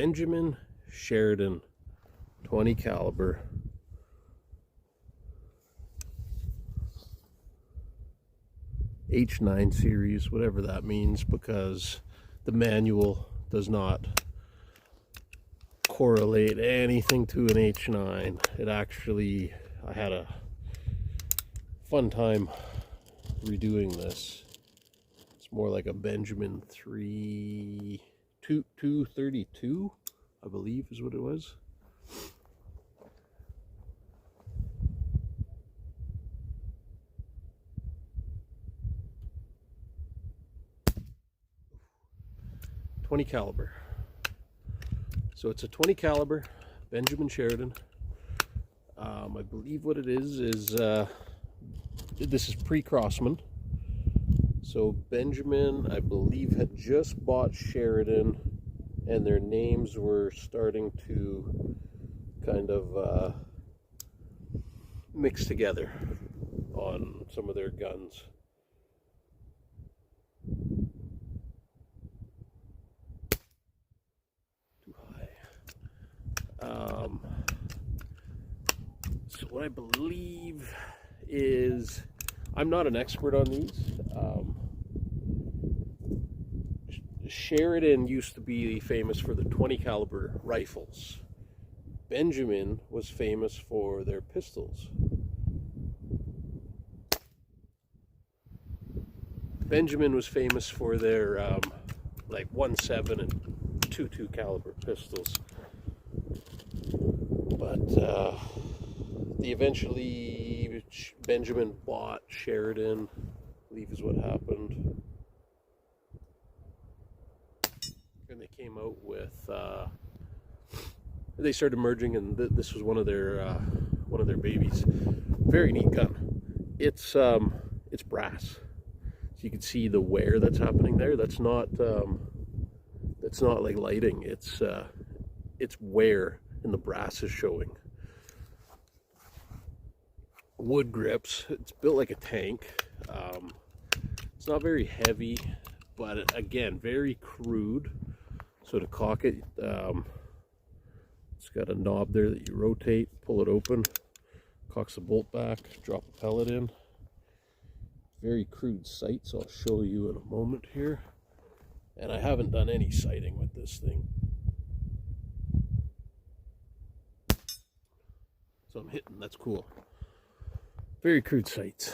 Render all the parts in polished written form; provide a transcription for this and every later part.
Benjamin Sheridan 20 caliber. H9 series, whatever that means, because the manual does not correlate anything to an H9. It actually, I had a fun time redoing this. It's more like a Benjamin 232, I believe is what it was. .20 caliber. So it's a 20 caliber Benjamin Sheridan. I believe what it is this is pre-Crossman. So Benjamin, I believe, had just bought Sheridan, and their names were starting to kind of mix together on some of their guns. Too high. So what I believe is, I'm not an expert on these. Sheridan used to be famous for the 20 caliber rifles. Benjamin was famous for their pistols. Benjamin was famous for their like 1.7 and 2.2 caliber pistols. But eventually Benjamin bought Sheridan, I believe is what happened. And they came out with they started merging, and this was one of their babies. Very neat gun. It's brass, so you can see the wear that's happening there. That's not like lighting. It's wear, and the brass is showing. Wood grips. It's built like a tank. It's not very heavy, but again, very crude. So to cock it, it's got a knob there that you rotate, pull it open, cocks the bolt back, drop a pellet in. Very crude sights, I'll show you in a moment here. And I haven't done any sighting with this thing. So I'm hitting, that's cool. Very crude sights.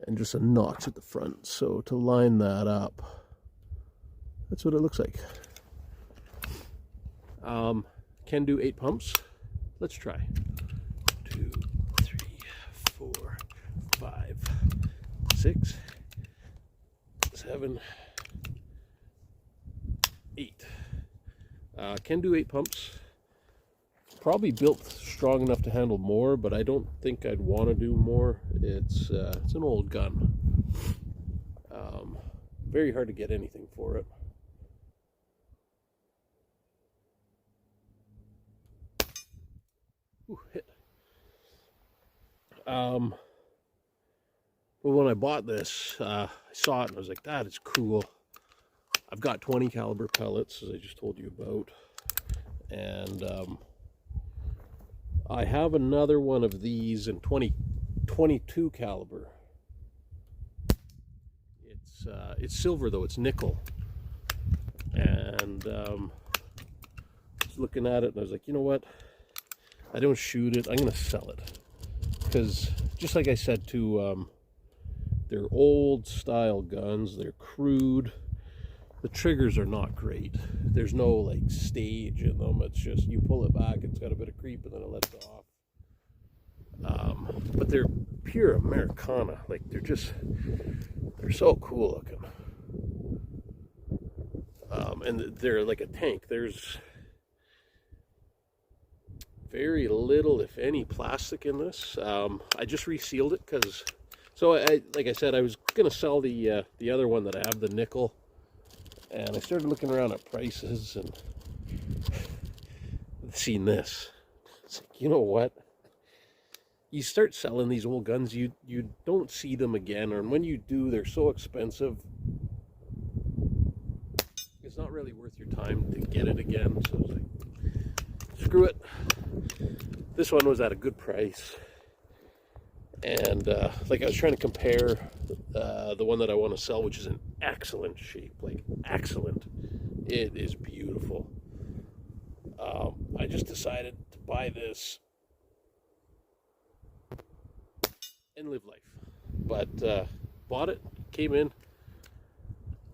And just a notch at the front. So to line that up, that's what it looks like. Can do 8 pumps. Let's try. 2, 3, 4, 5, 6, 7, 8. Can do 8 pumps. Probably built strong enough to handle more, but I don't think I'd want to do more. It's an old gun. Very hard to get anything for it. Ooh, hit. Well, when I bought this, I saw it and I was like, that is cool. I've got 20 caliber pellets, as I just told you about, and I have another one of these in 22 caliber. It's silver though, it's nickel. And I was looking at it and I was like, you know what? I don't shoot it, I'm gonna sell it. Because just like I said too, they're old style guns, they're crude. The triggers are not great. There's no like stage in them. It's just you pull it back, it's got a bit of creep, and then it lets it off. But they're pure Americana. Like they're so cool looking. And they're like a tank. There's very little, if any, plastic in this. I just resealed it because, so like I said, I was gonna sell the other one that I have, the nickel. And I started looking around at prices and seen this. It's like, you know what? You start selling these old guns, you don't see them again, or when you do, they're so expensive. it's not really worth your time to get it again. So I was like, screw it. This one was at a good price. And like I was trying to compare the one that I want to sell, which is in excellent shape, like excellent. It is beautiful. I just decided to buy this and live life. But bought it, came in,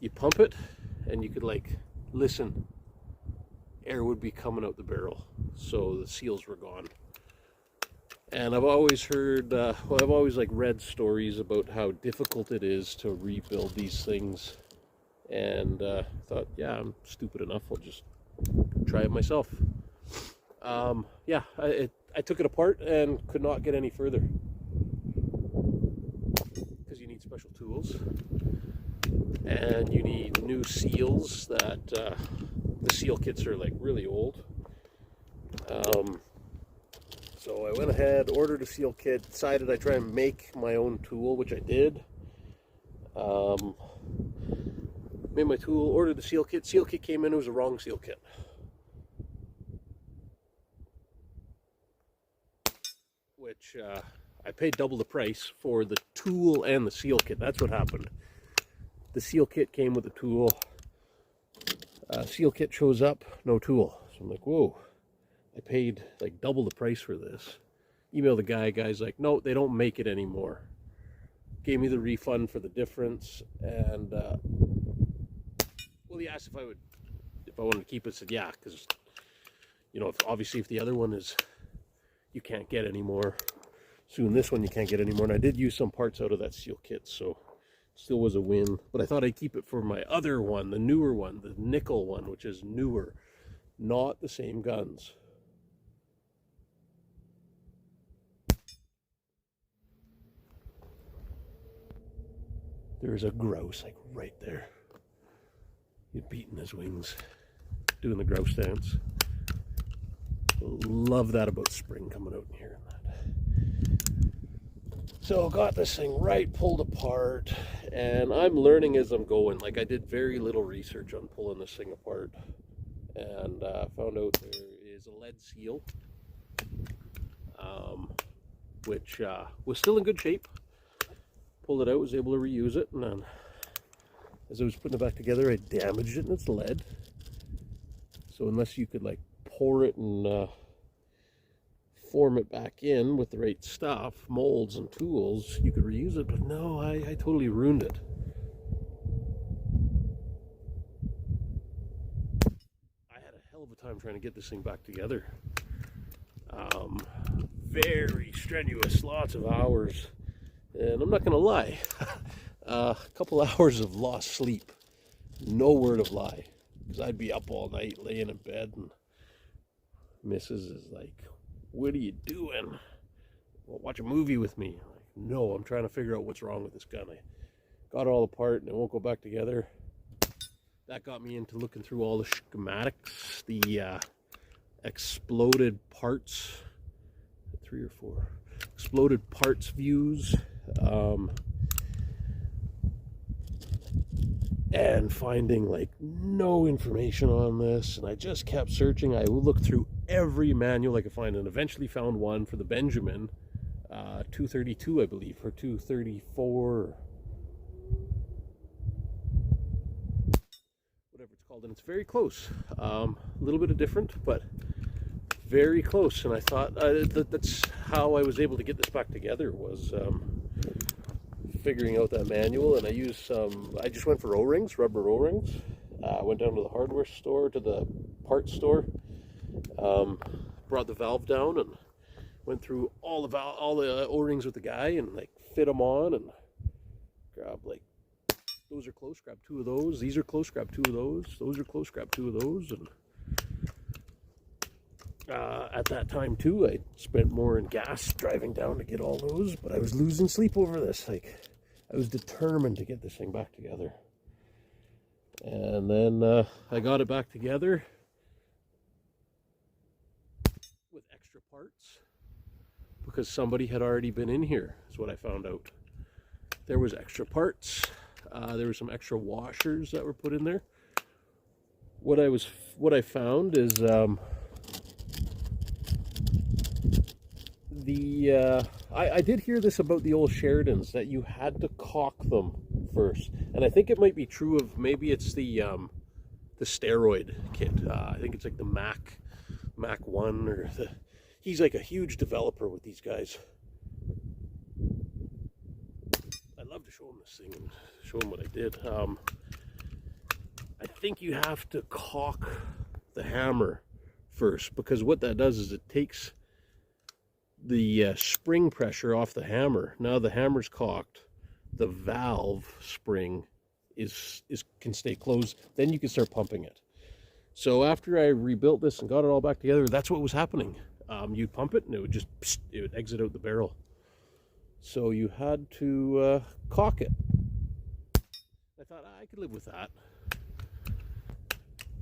you pump it, and you could like listen. Air would be coming out the barrel, so the seals were gone. And I've always heard, well, I've always like read stories about how difficult it is to rebuild these things. And thought, yeah, I'm stupid enough, I'll just try it myself. Yeah, I took it apart and could not get any further. Because you need special tools. And you need new seals that, the seal kits are like really old. So I went ahead, ordered a seal kit, decided I'd try and make my own tool, which I did. Made my tool, ordered the seal kit. Seal kit came in, it was the wrong seal kit. Which I paid double the price for the tool and the seal kit. That's what happened. The seal kit came with the tool. Seal kit shows up, no tool. So I'm like, whoa. I paid like double the price for this. Email the guy's like, no, they don't make it anymore. Gave me the refund for the difference, and well, he asked if I wanted to keep it. Said yeah, because you know, obviously if the other one is you can't get anymore, soon this one you can't get anymore. And I did use some parts out of that seal kit, so it still was a win. But I thought I'd keep it for my other one, the newer one, the nickel one, which is newer, not the same guns. There's a grouse like right there. He's beating his wings, doing the grouse dance. Love that about spring coming out in here. So got this thing right pulled apart, and I'm learning as I'm going. Like I did very little research on pulling this thing apart, and found out there is a lead seal, which was still in good shape. Pulled it out, was able to reuse it, and then as I was putting it back together, I damaged it, and it's lead. So unless you could like pour it and form it back in with the right stuff, molds and tools, you could reuse it. But no, I totally ruined it. I had a hell of a time trying to get this thing back together. Very strenuous, lots of hours. And I'm not going to lie, a couple hours of lost sleep, no word of lie, because I'd be up all night laying in bed, and Mrs. is like, what are you doing? Well, watch a movie with me. I'm like, no, I'm trying to figure out what's wrong with this gun. I got it all apart and it won't go back together. That got me into looking through all the schematics, the exploded parts, 3 or 4 exploded parts views, and finding like no information on this. And I just kept searching. I looked through every manual I could find, and eventually found one for the Benjamin 232, I believe, or 234, whatever it's called. And it's very close, a little bit of different, but very close. And I thought that's how I was able to get this back together, was figuring out that manual. And I used some, I just went for O-rings, rubber O-rings. Went down to the hardware store, to the parts store, brought the valve down and went through all the O-rings with the guy, and like fit them on, and grab like, those are close, grab 2 of those, these are close, grab 2 of those are close, grab 2 of those. And at that time too, I spent more in gas driving down to get all those, but I was losing sleep over this. Like, I was determined to get this thing back together. And then I got it back together with extra parts, because somebody had already been in here, is what I found out. There was extra parts. There were some extra washers that were put in there. what I found is I did hear this about the old Sheridans, that you had to caulk them first, and I think it might be true of, maybe it's the steroid kit. I think it's like the Mac 1, or he's like a huge developer with these guys. I'd love to show him this thing and show him what I did. I think you have to caulk the hammer first, because what that does is it takes the spring pressure off the hammer. Now the hammer's caulked, the valve spring can stay closed, then you can start pumping it. So after I rebuilt this and got it all back together, that's what was happening. You'd pump it and it would exit out the barrel. So you had to caulk it. I thought I could live with that,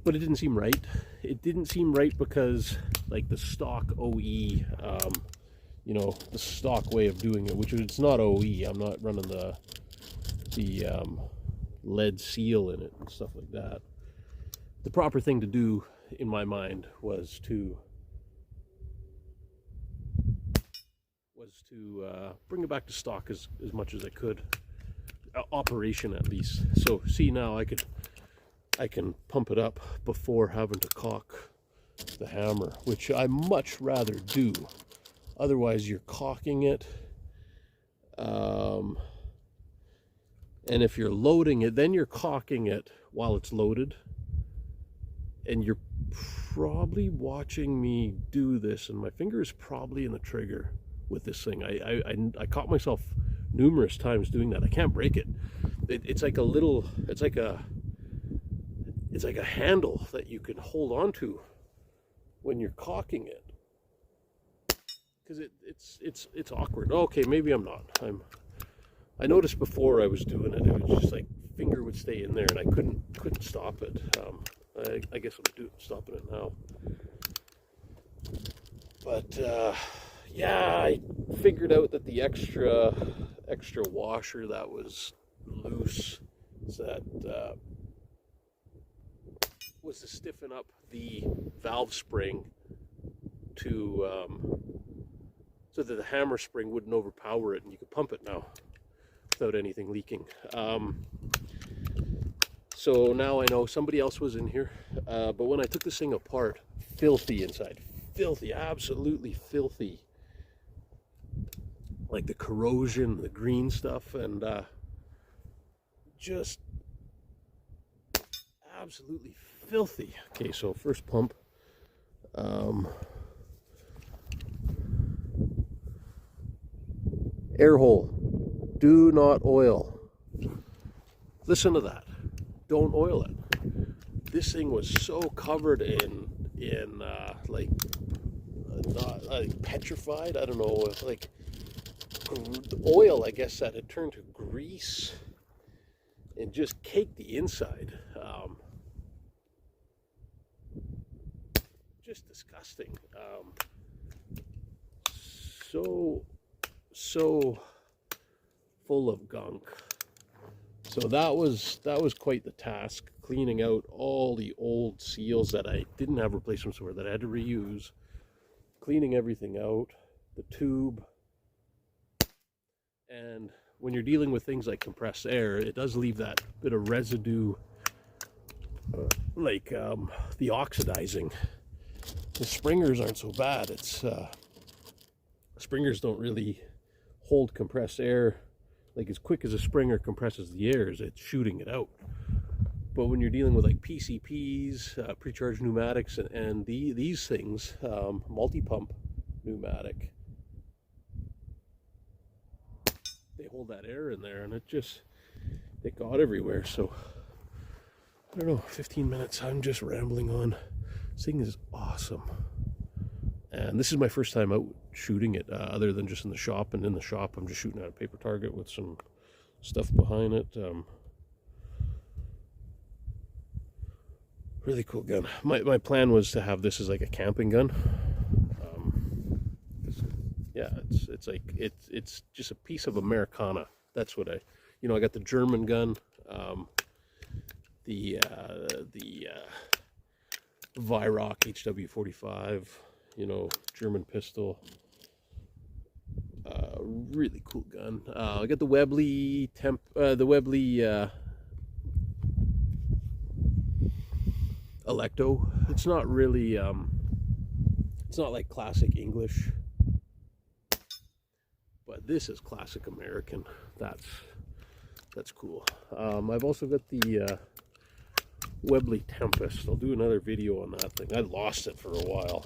but it didn't seem right. It didn't seem right because, like, the stock OE, you know, the stock way of doing it, which it's not OE. I'm not running the lead seal in it and stuff like that. The proper thing to do, in my mind, was to bring it back to stock as much as I could, operation at least. So see, now I can pump it up before having to caulk the hammer, which I much rather do. Otherwise you're caulking it, and if you're loading it, then you're caulking it while it's loaded. And you're probably watching me do this, and my finger is probably in the trigger with this thing. I caught myself numerous times doing that. I can't break it. It's like a little, it's like a handle that you can hold on to when you're caulking it, because it's awkward. Okay, maybe I'm not. I noticed before I was doing it, it was just like finger would stay in there, and I couldn't stop it. I guess I'm stopping it now. But yeah, I figured out that the extra washer that was loose, was to stiffen up the valve spring to so that the hammer spring wouldn't overpower it, and you could pump it now without anything leaking. So now I know somebody else was in here, but when I took this thing apart, filthy inside, filthy, absolutely filthy. Like the corrosion, the green stuff, and just absolutely filthy. Okay, so first pump. Air hole. Do not oil. Listen to that. Don't oil it. This thing was so covered in like petrified, I don't know, like oil, I guess, that had turned to grease and just caked the inside. Just disgusting. So full of gunk. So that was quite the task, cleaning out all the old seals that I didn't have replacements for, that I had to reuse, cleaning everything out, the tube. And when you're dealing with things like compressed air, it does leave that bit of residue, like the oxidizing. The springers aren't so bad. It's springers don't really hold compressed air like as quick as a springer compresses the air, it's shooting it out. But when you're dealing with like PCPs, pre-charged pneumatics, and these things, multi-pump pneumatic, they hold that air in there, and it got everywhere. So I don't know, 15 minutes, I'm just rambling on. This thing is awesome. And this is my first time out shooting it, other than just in the shop. And in the shop, I'm just shooting at a paper target with some stuff behind it. Really cool gun. My plan was to have this as like a camping gun. Yeah, it's just a piece of Americana. That's what I got the German gun, the Weirock HW45, you know, German pistol. Really cool gun. I got the Webley Electo. It's not really it's not like classic English, but this is classic American. That's cool. I've also got the Webley Tempest. I'll do another video on that thing. I lost it for a while.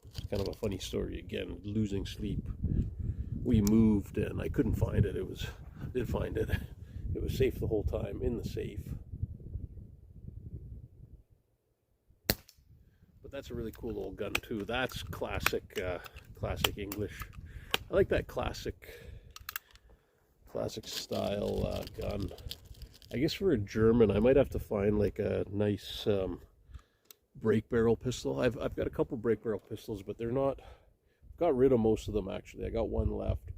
It's kind of a funny story again, losing sleep. We moved and I couldn't find it. I did find it. It was safe the whole time, in the safe. But that's a really cool old gun too. That's classic classic English. I like that classic style gun. I guess for a German, I might have to find like a nice break barrel pistol. I've got a couple break barrel pistols, but they're not. Got rid of most of them actually. I got one left.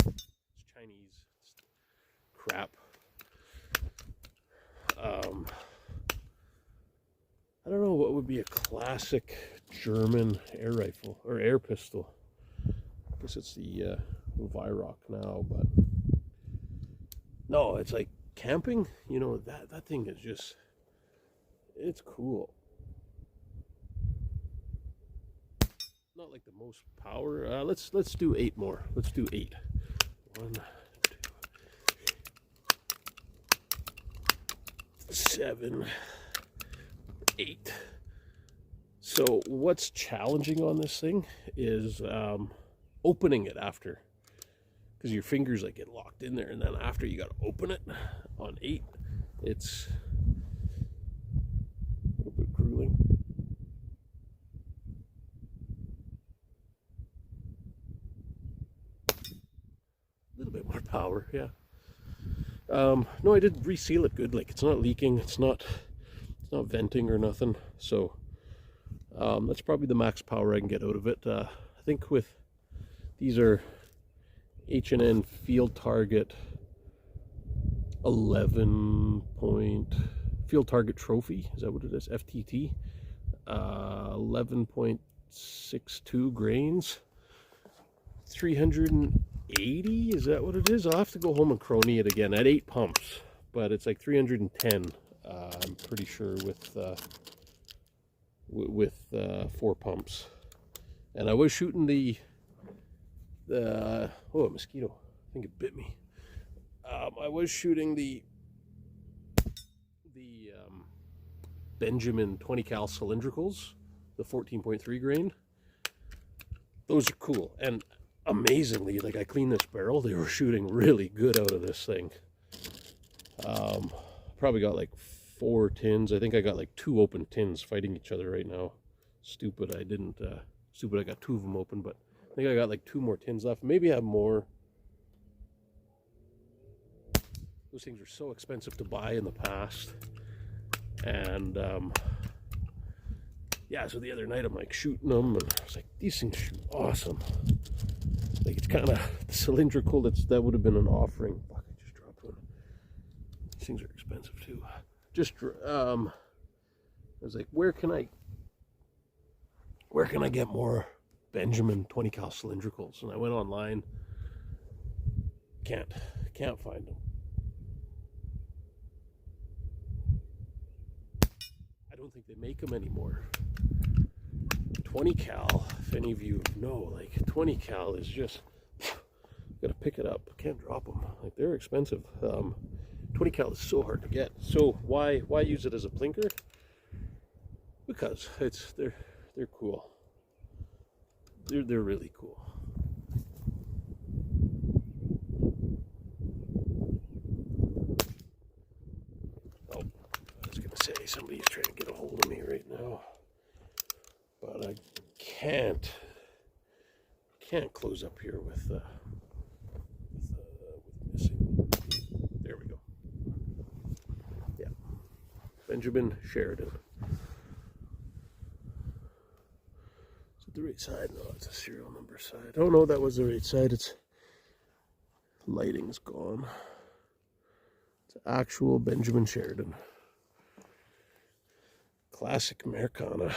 It's Chinese. It's crap. I don't know what would be a classic German air rifle or air pistol. I guess it's the Weirock now, but no, it's like camping. You know, that thing is just, it's cool. Not like the most power. Let's do 8 more. Let's do 8. 1, 2, 7, 8. So what's challenging on this thing is opening it after, because your fingers like get locked in there, and then after you got to open it. On 8, it's a little bit grueling. A little bit more power, yeah. No, I did reseal it good. Like, it's not leaking, it's not venting or nothing. So that's probably the max power I can get out of it. I think with these are H&N Field Target 11 point Field Target Trophy. Is that what it is? FTT. 11.62 grains. 380. Is that what it is? I'll have to go home and crony it again at 8 pumps, but it's like 310. I'm pretty sure with 4 pumps. And I was shooting the oh, a mosquito. I think it bit me. I was shooting the Benjamin 20 cal cylindricals, the 14.3 grain. Those are cool, and amazingly, like, I cleaned this barrel, they were shooting really good out of this thing. Probably got like 4 tins. I think I got like 2 open tins fighting each other right now. Stupid, I didn't. Stupid, I got 2 of them open, but I think I got like 2 more tins left. Maybe I have more. Those things were so expensive to buy in the past, and yeah. So the other night I'm like shooting them, and I was like, these things shoot awesome. Like, it's kind of cylindrical. That would have been an offering. Fuck, I just dropped one. These things are expensive too. Just I was like, where can I get more Benjamin 20 cal cylindricals? And I went online. Can't find them. I don't think they make them anymore. 20 cal, if any of you know, like, 20 cal is just, gotta pick it up. Can't drop them. Like, they're expensive. 20 cal is so hard to get. So why use it as a plinker? Because they're cool. They're really cool. Oh, I was gonna say, somebody's trying to get a hold of me right now, but I can't close up here with missing. There we go. Yeah, Benjamin Sheridan. Is it the right side? No, it's a serial number side. Oh no, that was the right side. It's lighting's gone. It's actual Benjamin Sheridan. Classic Americana.